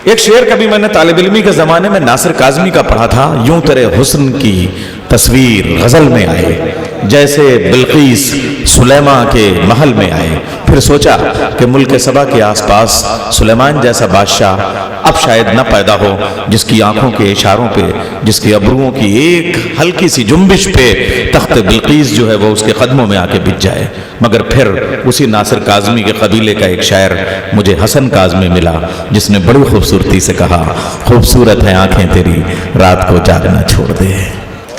एक शेर कभी मैंने तालिब इल्मी के ज़माने में नासिर काज़मी का पढ़ा था, यूं तेरे हुस्न की तस्वीर गज़ल में आए, जैसे बिल्कीस सुलेमा के महल में आए। फिर सोचा कि मुल्क सबा के आसपास सुलेमान जैसा बादशाह अब शायद न पैदा हो, जिसकी आंखों के इशारों पे, जिसके अब्रुओं की एक हल्की सी जुम्बिश पे तख्त बिल्कीस जो है वो उसके कदमों में आके बिछ जाए। मगर फिर उसी नासिर काज़मी के कबीले का एक शायर मुझे हसन काज़मी मिला, जिसने बड़ी खूबसूरती से कहा, खूबसूरत है आंखें तेरी, रात को जागना छोड़ दे,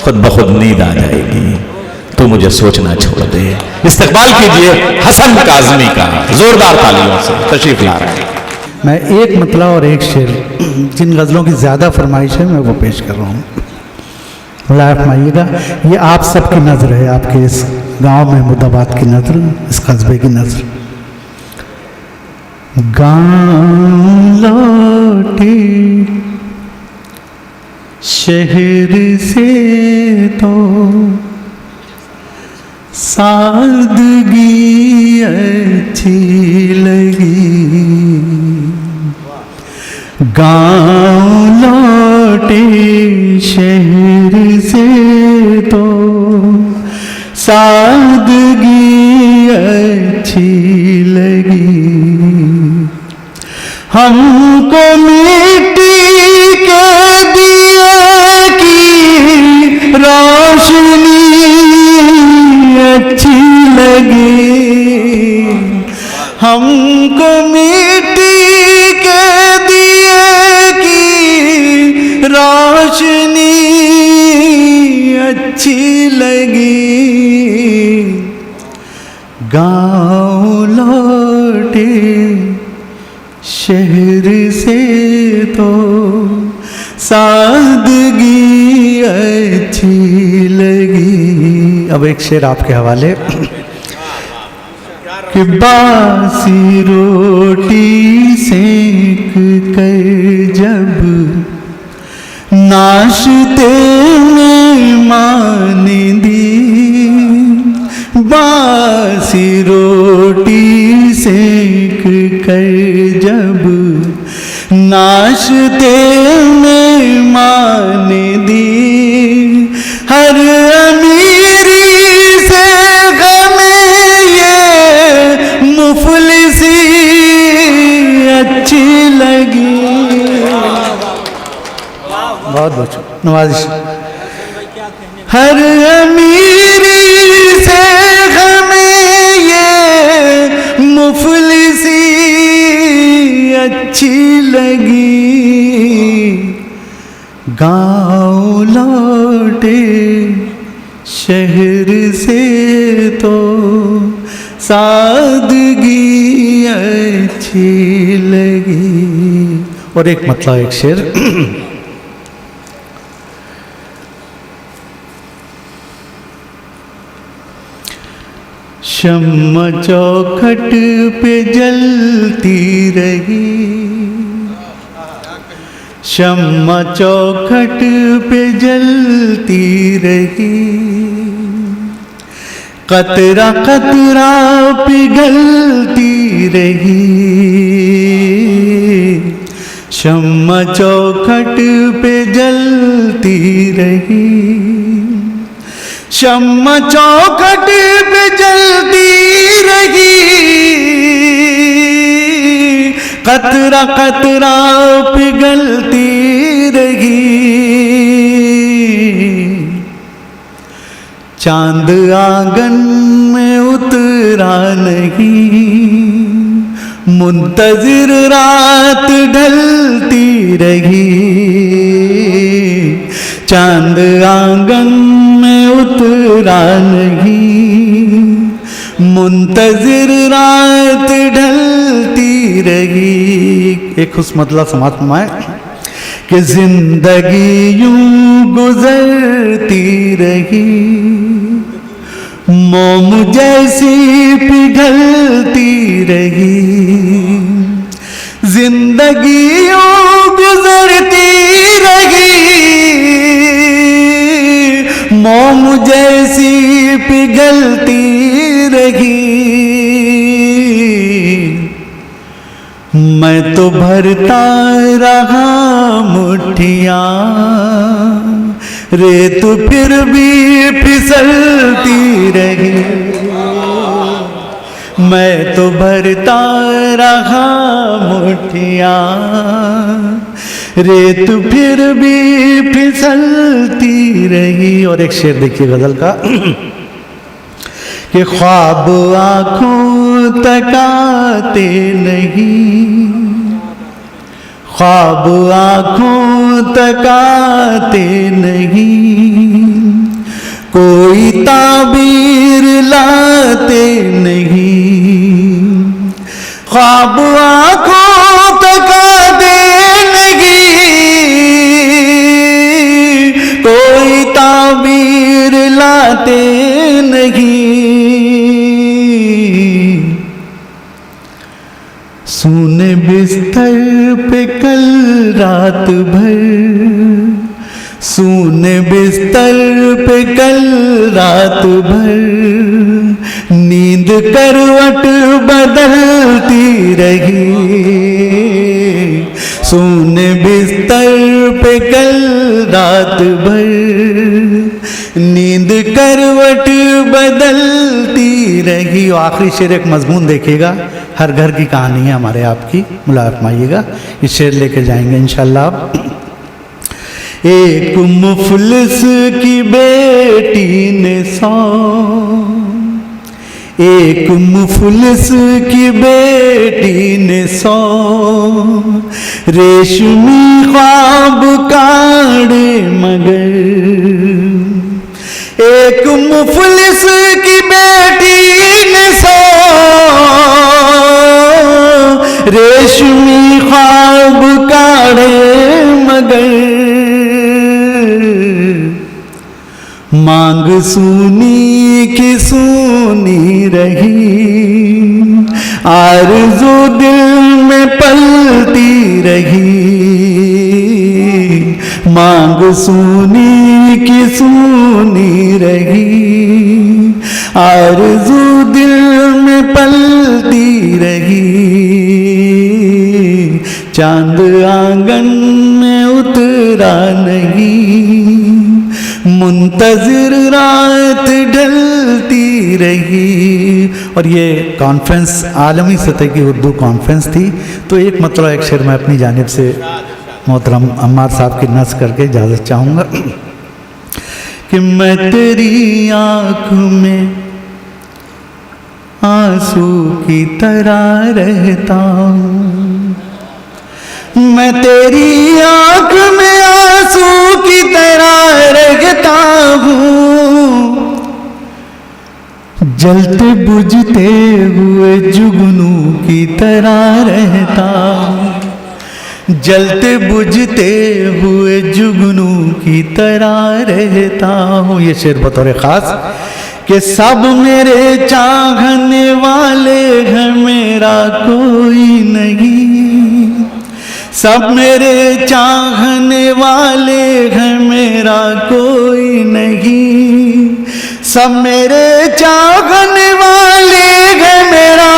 खुद ब खुद नींद आ जाएगी, तू मुझे सोचना छोड़ दे। इस्तकबाल कीजिए हसन काज़मी का जोरदार तालियों से। तशरीफ ला रहे हैं। मैं एक मतला और एक शेर, जिन गज़लों की ज़्यादा फरमाइश है मैं वो पेश कर रहा हूँ। लाइफ माइएगा, ये आप सबकी नज़र है, आपके इस गांव महमूदाबाद की नज़र, इस कस्बे की नज़र। गाँव लौटे शहर से तो सादगी अच्छी लगी, गाँव लौटे शहर से तो सादगी अच्छी लगी, हमको मिट्टी के दिए की रोशनी अच्छी लगी, हमको मिट्टी के दिए की रोशनी अच्छी लगी, गाँव लौटे शहर से तो सादगी अच्छी लगी। अब एक शेर आपके हवाले कि बासी रोटी सेक कर जब नाश्ते में मान दी, बासी रोटी सेक कर जब नाश्ते में मान दी, हर अमीरी से गमे ये मुफलिसी अच्छी लगी। बहुत बहुत नवाजिश। हर अमीरी से हमें ये मुफलिसी अच्छी लगी, गाँव लौटे शहर से तो सादगी अच्छी लगी। और एक मतलब एक शेर शम्मा चौखट पे जलती रही, शम्मा चौखट पे जलती रही, कतरा कतरा पिघलती रही, शम्मा चौखट पे जलती रही, शम्मा चौखट पे जलती रही, कतरा कतरा पिघलती रही, चांद आंगन में उतरा नहीं, मुंतजिर रात ढलती रही, चांद आंगन में उतरा नहीं, मुंतजिर रात ढलती रही। एक खुश मतलब समाप्त फरमाए कि जिंदगी यूं गुजरती रही, मोम जैसी पिघलती रही, जिंदगी यूं गुजरती रही, मोम जैसी पिघलती रही, मैं तो भरता रहा मुट्ठियाँ, रेत फिर भी फिसलती रही। मैं तो भरता रहा मुट्ठियाँ, रेत फिर भी फिसलती रही। और एक शेर देखिए गजल का कि ख्वाब आँखों तक आते नहीं, ख्वाब आँखों तक आते नहीं, कोई ताबीर लाते नहीं। ख्वाब आँखों तक आते नहीं, कोई ताबीर लाते नहीं। सूने बिस्तर पे कल रात भर, सूने बिस्तर पे कल रात भर, नींद करवट बदलती रही। सूने बिस्तर पे कल रात भर, नींद करवट बदलती रही। और आखिरी शेर एक मजमून देखिएगा, हर घर की कहानी है हमारे आपकी, मुलाकात फरमाइएगा। इस शेर लेके जाएंगे इंशाल्लाह। एक मुफलिस की बेटी ने एक मुफलिस की बेटी ने रेशमी ख्वाब काढ़े मगर। एक मुफलिस की बेटी ने रेशमी ख्वाब काढ़े मगर, मांग सूनी की सूनी रही, आरज़ू दिल में पलती रही। मांग सूनी की सूनी रही, आरज़ू दिल में पलती रही। चांद आंगन में उतरा नहीं, मुंतजिर रात ढलती रही। और ये कॉन्फ्रेंस आलमी सतह की उर्दू कॉन्फ्रेंस थी। तो एक मतलब एक शेर मैं अपनी जानिब से मोहतरम अम्मार साहब की नज़ करके इजाज़त चाहूँगा कि मैं तेरी आँख में आंसू की तरह रहता हूँ, मैं तेरी आँख में आंसू की तरह रहता हूँ। जलते बुझते हुए जुगनू की तरह रहता हूँ, जलते बुझते हुए जुगनू की तरह रहता हूँ। ये शेर बतौर ख़ास कि सब मेरे चाहने वाले हैं, मेरा कोई नहीं। सब मेरे चाहने वाले हैं, मेरा कोई नहीं। सब मेरे चाहने वाले हैं, मेरा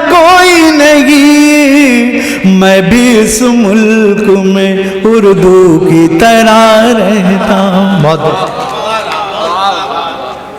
कोई नहीं। मैं भी इस मुल्क में उर्दू की तरह रहता हूँ। बहुत